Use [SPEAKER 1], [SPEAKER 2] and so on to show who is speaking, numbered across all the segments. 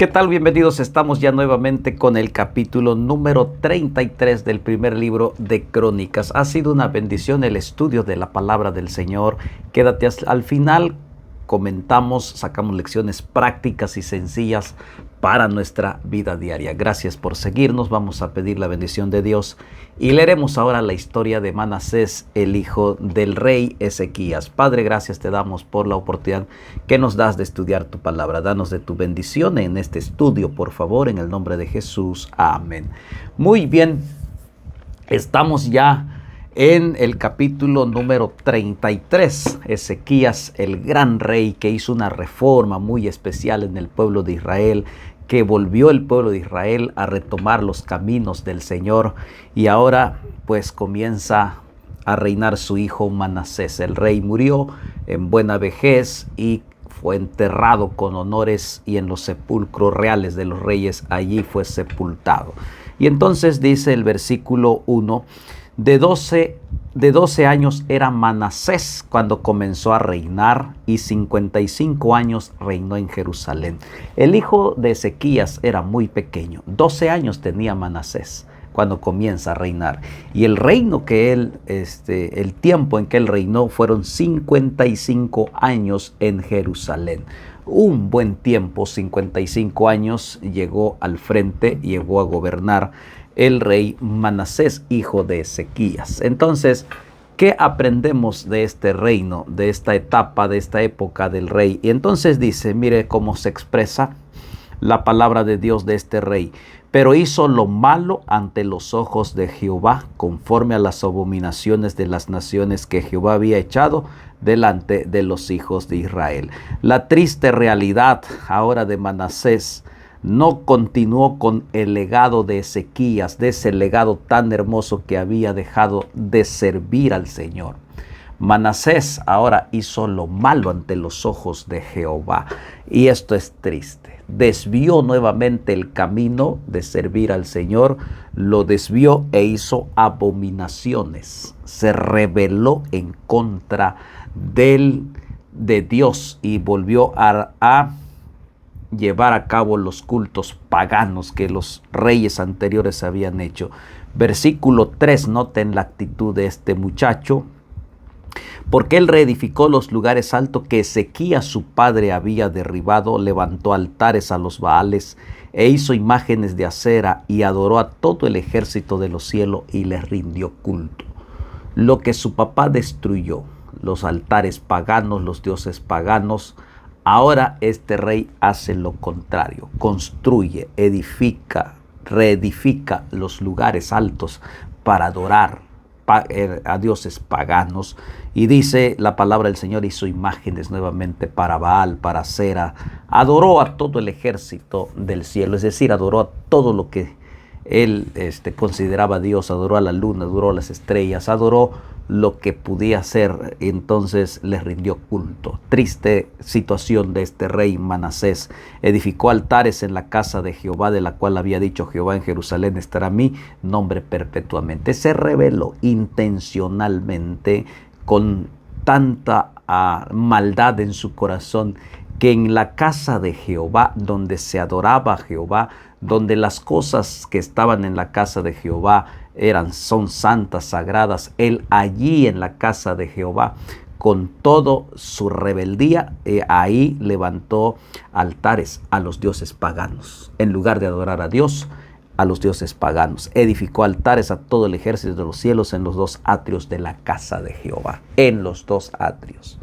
[SPEAKER 1] ¿Qué tal? Bienvenidos. Estamos ya nuevamente con el capítulo número 33 del primer libro de Crónicas. Ha sido una bendición el estudio de la palabra del Señor. Quédate al final. Comentamos, sacamos lecciones prácticas y sencillas para nuestra vida diaria. Gracias por seguirnos. Vamos a pedir la bendición de Dios y leeremos ahora la historia de Manasés, el hijo del rey Ezequías. Padre, gracias te damos por la oportunidad que nos das de estudiar tu palabra. Danos de tu bendición en este estudio, por favor, en el nombre de Jesús. Amén. Muy bien, estamos ya en el capítulo número 33, Ezequías, el gran rey que hizo una reforma muy especial en el pueblo de Israel, que volvió el pueblo de Israel a retomar los caminos del Señor, y ahora pues comienza a reinar su hijo Manasés. El rey murió en buena vejez y fue enterrado con honores, y en los sepulcros reales de los reyes allí fue sepultado. Y entonces dice el versículo 1, de 12 años era Manasés cuando comenzó a reinar, y 55 años reinó en Jerusalén. El hijo de Ezequías era muy pequeño, 12 años tenía Manasés cuando comienza a reinar. Y el reino que él, el tiempo en que él reinó fueron 55 años en Jerusalén. Un buen tiempo, 55 años, llegó al frente, llegó a gobernar el rey Manasés, hijo de Ezequías. Entonces, ¿qué aprendemos de este reino, de esta etapa, de esta época del rey? Y entonces dice, mire cómo se expresa la palabra de Dios de este rey. Pero hizo lo malo ante los ojos de Jehová, conforme a las abominaciones de las naciones que Jehová había echado delante de los hijos de Israel. La triste realidad ahora de Manasés: no continuó con el legado de Ezequías, de ese legado tan hermoso que había dejado de servir al Señor. Manasés ahora hizo lo malo ante los ojos de Jehová, y esto es triste. Desvió nuevamente el camino de servir al Señor, lo desvió e hizo abominaciones. Se rebeló en contra de Dios y volvió a llevar a cabo los cultos paganos que los reyes anteriores habían hecho. Versículo 3, noten la actitud de este muchacho. Porque él reedificó los lugares altos que Ezequías su padre había derribado, levantó altares a los Baales e hizo imágenes de acera, y adoró a todo el ejército de los cielos y les rindió culto. Lo que su papá destruyó, los altares paganos, los dioses paganos, ahora este rey hace lo contrario, construye, edifica, reedifica los lugares altos para adorar a dioses paganos. Y dice la palabra del Señor, hizo imágenes nuevamente para Baal, para Acera, adoró a todo el ejército del cielo, es decir, adoró a todo lo que él consideraba Dios, adoró a la luna, adoró a las estrellas, adoró lo que podía ser, y entonces les rindió culto. Triste situación de este rey Manasés. Edificó altares en la casa de Jehová, de la cual había dicho Jehová: en Jerusalén estará mi nombre perpetuamente. Se rebeló intencionalmente, con tanta maldad en su corazón, que en la casa de Jehová, donde se adoraba a Jehová, donde las cosas que estaban en la casa de Jehová son santas, sagradas, él allí en la casa de Jehová, con toda su rebeldía, ahí levantó altares a los dioses paganos. En lugar de adorar a Dios, a los dioses paganos. Edificó altares a todo el ejército de los cielos en los dos atrios de la casa de Jehová. En los dos atrios.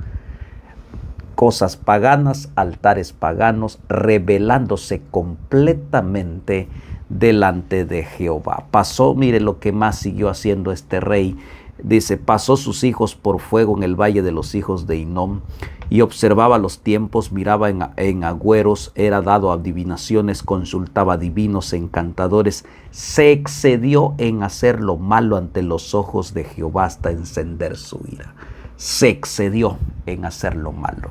[SPEAKER 1] Cosas paganas, altares paganos, rebelándose completamente delante de Jehová. Pasó, mire lo que más siguió haciendo este rey. Dice, pasó sus hijos por fuego en el valle de los hijos de Hinnom, y observaba los tiempos, miraba en agüeros, era dado a adivinaciones, consultaba divinos, encantadores. Se excedió en hacer lo malo ante los ojos de Jehová hasta encender su ira. Se excedió en hacer lo malo.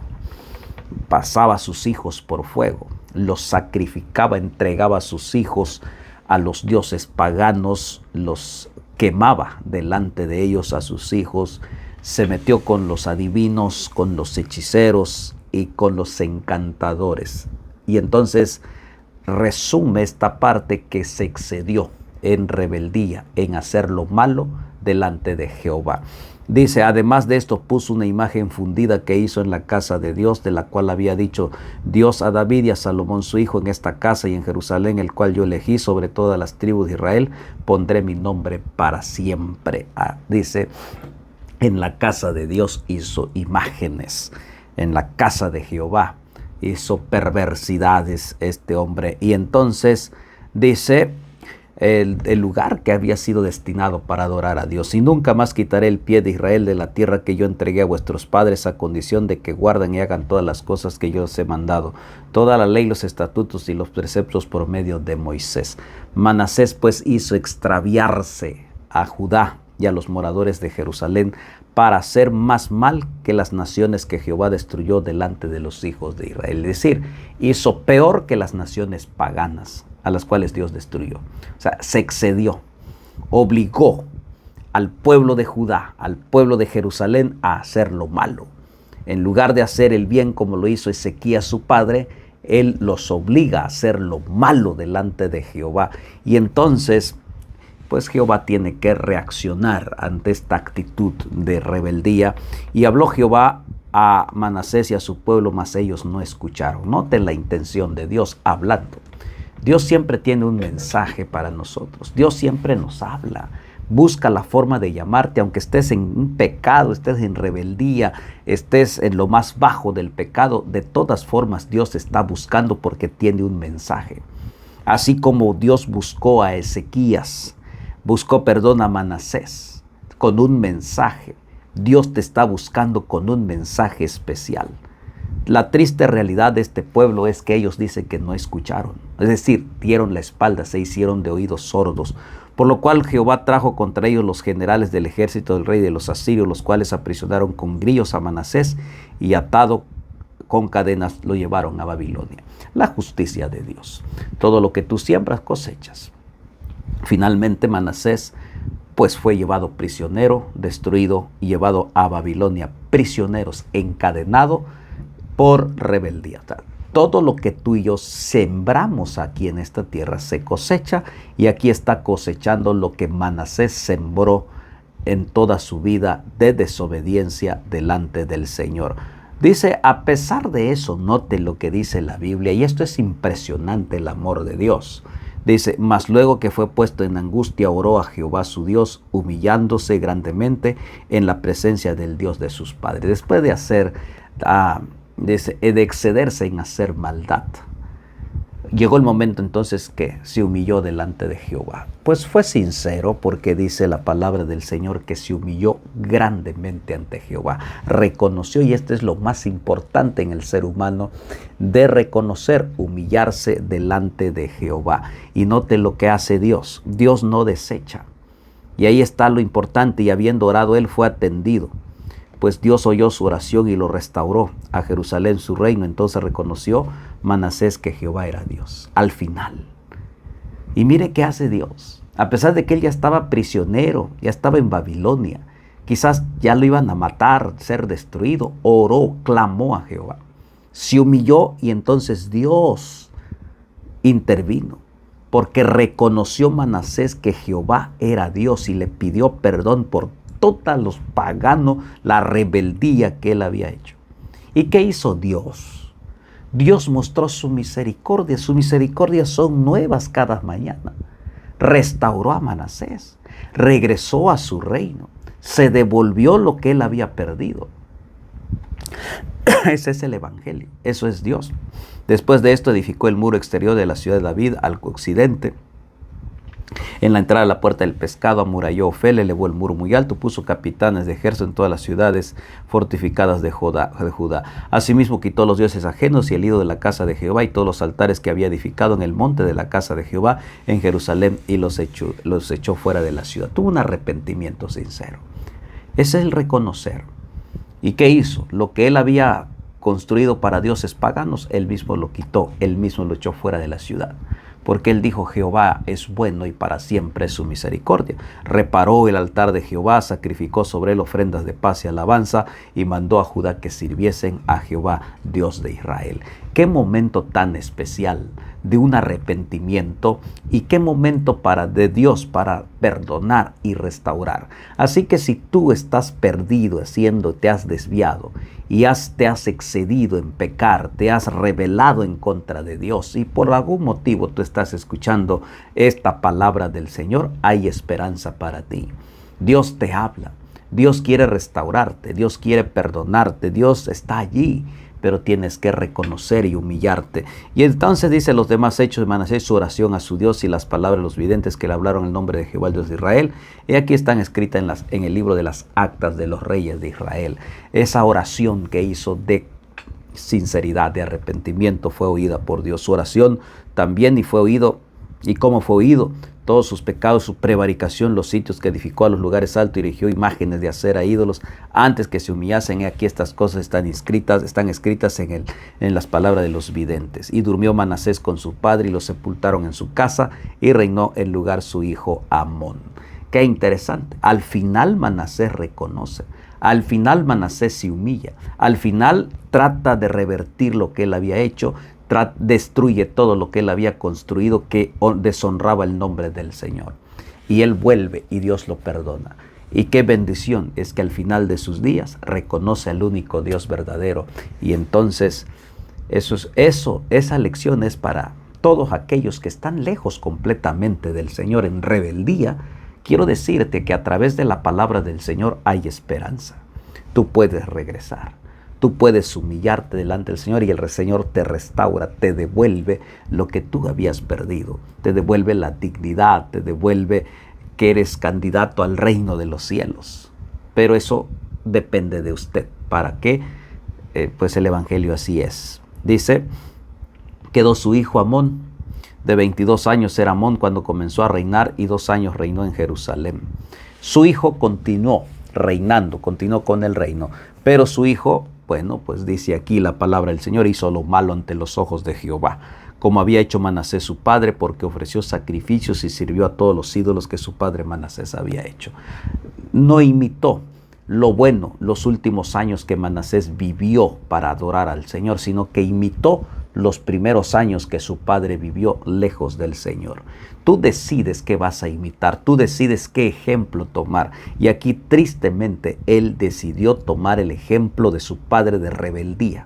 [SPEAKER 1] Pasaba a sus hijos por fuego, los sacrificaba, entregaba a sus hijos a los dioses paganos, los quemaba delante de ellos a sus hijos, se metió con los adivinos, con los hechiceros y con los encantadores. Y entonces resume esta parte que se excedió en rebeldía, en hacer lo malo delante de Jehová. Dice, además de esto puso una imagen fundida que hizo en la casa de Dios, de la cual había dicho Dios a David y a Salomón su hijo: en esta casa y en Jerusalén, el cual yo elegí sobre todas las tribus de Israel, pondré mi nombre para siempre. Dice, en la casa de Dios hizo imágenes, en la casa de Jehová hizo perversidades este hombre. Y entonces dice, el lugar que había sido destinado para adorar a Dios: y nunca más quitaré el pie de Israel de la tierra que yo entregué a vuestros padres, a condición de que guarden y hagan todas las cosas que yo os he mandado, toda la ley, los estatutos y los preceptos por medio de Moisés. Manasés pues hizo extraviarse a Judá y a los moradores de Jerusalén para hacer más mal que las naciones que Jehová destruyó delante de los hijos de Israel. Es decir, hizo peor que las naciones paganas a las cuales Dios destruyó. O sea, se excedió, obligó al pueblo de Judá, al pueblo de Jerusalén, a hacer lo malo. En lugar de hacer el bien como lo hizo Ezequías su padre, él los obliga a hacer lo malo delante de Jehová. Y entonces, pues Jehová tiene que reaccionar ante esta actitud de rebeldía. Y habló Jehová a Manasés y a su pueblo, mas ellos no escucharon. Noten la intención de Dios hablando. Dios siempre tiene un mensaje para nosotros. Dios siempre nos habla. Busca la forma de llamarte, aunque estés en un pecado, estés en rebeldía, estés en lo más bajo del pecado. De todas formas, Dios está buscando porque tiene un mensaje. Así como Dios buscó a Ezequías, buscó perdón a Manasés con un mensaje. Dios te está buscando con un mensaje especial. La triste realidad de este pueblo es que ellos dicen que no escucharon. Es decir, dieron la espalda, se hicieron de oídos sordos. Por lo cual Jehová trajo contra ellos los generales del ejército del rey de los asirios, los cuales aprisionaron con grillos a Manasés y atado con cadenas lo llevaron a Babilonia. La justicia de Dios. Todo lo que tú siembras cosechas. Finalmente Manasés pues fue llevado prisionero, destruido y llevado a Babilonia, prisioneros, encadenado por rebeldía. Todo lo que tú y yo sembramos aquí en esta tierra se cosecha, y aquí está cosechando lo que Manasés sembró en toda su vida de desobediencia delante del Señor. Dice, a pesar de eso, note lo que dice la Biblia, y esto es impresionante, el amor de Dios. Dice, mas luego que fue puesto en angustia, oró a Jehová su Dios, humillándose grandemente en la presencia del Dios de sus padres. Después de hacer, de excederse en hacer maldad, llegó el momento entonces que se humilló delante de Jehová. Pues fue sincero, porque dice la palabra del Señor que se humilló grandemente ante Jehová. Reconoció, y esto es lo más importante en el ser humano, de reconocer, humillarse delante de Jehová. Y note lo que hace Dios. Dios no desecha. Y ahí está lo importante. Y habiendo orado, él fue atendido. Pues Dios oyó su oración y lo restauró a Jerusalén su reino. Entonces reconoció Manasés que Jehová era Dios. Al final. Y mire qué hace Dios. A pesar de que él ya estaba prisionero, ya estaba en Babilonia, quizás ya lo iban a matar, ser destruido, oró, clamó a Jehová. Se humilló, y entonces Dios intervino. Porque reconoció Manasés que Jehová era Dios y le pidió perdón por todos los paganos, la rebeldía que él había hecho. ¿Y qué hizo Dios? Dios mostró su misericordia. Sus misericordias son nuevas cada mañana. Restauró a Manasés, regresó a su reino, se devolvió lo que él había perdido. Ese es el evangelio, eso es Dios. Después de esto edificó el muro exterior de la ciudad de David al occidente. En la entrada de la puerta del pescado amuralló Ofel, elevó el muro muy alto, puso capitanes de ejército en todas las ciudades fortificadas de Judá. Asimismo quitó los dioses ajenos y el ídolo de la casa de Jehová y todos los altares que había edificado en el monte de la casa de Jehová en Jerusalén, y los echó fuera de la ciudad. Tuvo un arrepentimiento sincero. Ese es el reconocer. ¿Y qué hizo? Lo que él había construido para dioses paganos, él mismo lo quitó, él mismo lo echó fuera de la ciudad. Porque él dijo, Jehová es bueno y para siempre es su misericordia. Reparó el altar de Jehová, sacrificó sobre él ofrendas de paz y alabanza, y mandó a Judá que sirviesen a Jehová, Dios de Israel. Qué momento tan especial de un arrepentimiento y qué momento de Dios para perdonar y restaurar. Así que si tú estás perdido, te has desviado y te has excedido en pecar, te has rebelado en contra de Dios y por algún motivo tú estás escuchando esta palabra del Señor, hay esperanza para ti. Dios te habla, Dios quiere restaurarte, Dios quiere perdonarte, Dios está allí, pero tienes que reconocer y humillarte. Y entonces dice los demás hechos de Manasés, su oración a su Dios y las palabras de los videntes que le hablaron en el nombre de Jehová, el Dios de Israel. Y aquí están escritas en el libro de las actas de los reyes de Israel. Esa oración que hizo de sinceridad, de arrepentimiento, fue oída por Dios. Su oración también y fue oído. ¿Y cómo fue oído? Todos sus pecados, su prevaricación, los sitios que edificó a los lugares altos, erigió imágenes de acera, ídolos, antes que se humillasen. Aquí estas cosas están escritas en las palabras de los videntes. Y durmió Manasés con su padre y lo sepultaron en su casa y reinó en lugar su hijo Amón. Qué interesante. Al final Manasés reconoce. Al final Manasés se humilla. Al final trata de revertir lo que él había hecho. Destruye todo lo que él había construido que deshonraba el nombre del Señor. Y él vuelve y Dios lo perdona. Y qué bendición es que al final de sus días reconoce al único Dios verdadero. Y entonces esa lección es para todos aquellos que están lejos completamente del Señor en rebeldía. Quiero decirte que a través de la palabra del Señor hay esperanza. Tú puedes regresar. Tú puedes humillarte delante del Señor y el Señor te restaura, te devuelve lo que tú habías perdido. Te devuelve la dignidad, te devuelve que eres candidato al reino de los cielos. Pero eso depende de usted. ¿Para qué? Pues el Evangelio así es. Dice, quedó su hijo Amón. De 22 años era Amón cuando comenzó a reinar y 2 años reinó en Jerusalén. Su hijo continuó reinando, continuó con el reino, pero su hijo, bueno, pues dice aquí la palabra del Señor, hizo lo malo ante los ojos de Jehová, como había hecho Manasés su padre, porque ofreció sacrificios y sirvió a todos los ídolos que su padre Manasés había hecho. No imitó lo bueno los últimos años que Manasés vivió para adorar al Señor, sino que imitó los primeros años que su padre vivió lejos del Señor. Tú decides qué vas a imitar, tú decides qué ejemplo tomar. Y aquí tristemente él decidió tomar el ejemplo de su padre de rebeldía,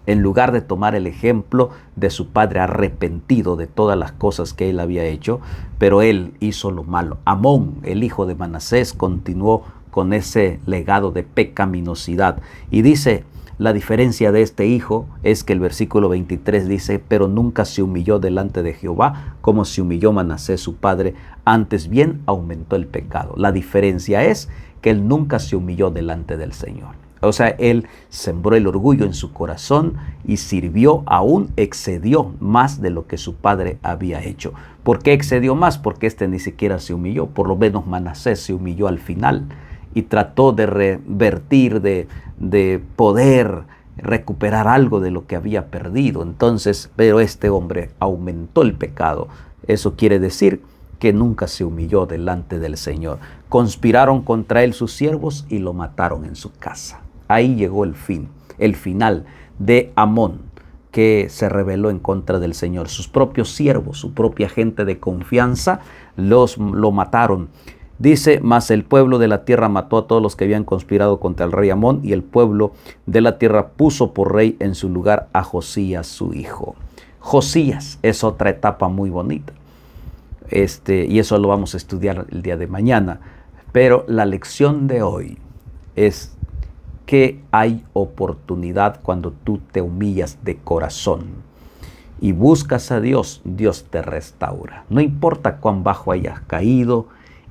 [SPEAKER 1] en lugar de tomar el ejemplo de su padre arrepentido de todas las cosas que él había hecho, pero él hizo lo malo. Amón, el hijo de Manasés, continuó con ese legado de pecaminosidad. Y dice, la diferencia de este hijo es que el versículo 23 dice, pero nunca se humilló delante de Jehová como se humilló Manasés su padre, antes bien aumentó el pecado. La diferencia es que él nunca se humilló delante del Señor. O sea, él sembró el orgullo en su corazón y sirvió, aún excedió más de lo que su padre había hecho. ¿Por qué excedió más? Porque este ni siquiera se humilló. Por lo menos Manasés se humilló al final y trató de revertir, de poder recuperar algo de lo que había perdido. Entonces, pero este hombre aumentó el pecado. Eso quiere decir que nunca se humilló delante del Señor. Conspiraron contra él sus siervos y lo mataron en su casa. Ahí llegó el final de Amón, que se rebeló en contra del Señor. Sus propios siervos, su propia gente de confianza, lo mataron. Dice, mas el pueblo de la tierra mató a todos los que habían conspirado contra el rey Amón, y el pueblo de la tierra puso por rey en su lugar a Josías su hijo. Josías es otra etapa muy bonita. Y eso lo vamos a estudiar el día de mañana. Pero la lección de hoy es que hay oportunidad cuando tú te humillas de corazón y buscas a Dios, Dios te restaura. No importa cuán bajo hayas caído,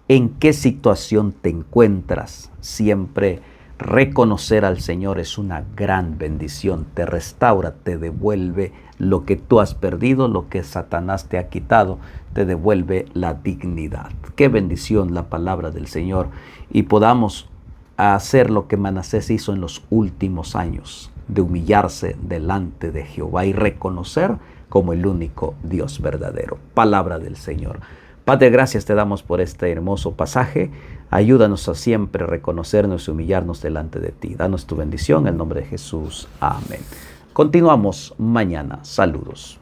[SPEAKER 1] en qué situación te encuentras, siempre reconocer al Señor es una gran bendición. Te restaura, te devuelve lo que tú has perdido, lo que Satanás te ha quitado, te devuelve la dignidad. Qué bendición la palabra del Señor, y podamos hacer lo que Manasés hizo en los últimos años, de humillarse delante de Jehová y reconocer como el único Dios verdadero. Palabra del Señor. Padre, gracias te damos por este hermoso pasaje. Ayúdanos a siempre reconocernos y humillarnos delante de ti. Danos tu bendición en el nombre de Jesús. Amén. Continuamos mañana. Saludos.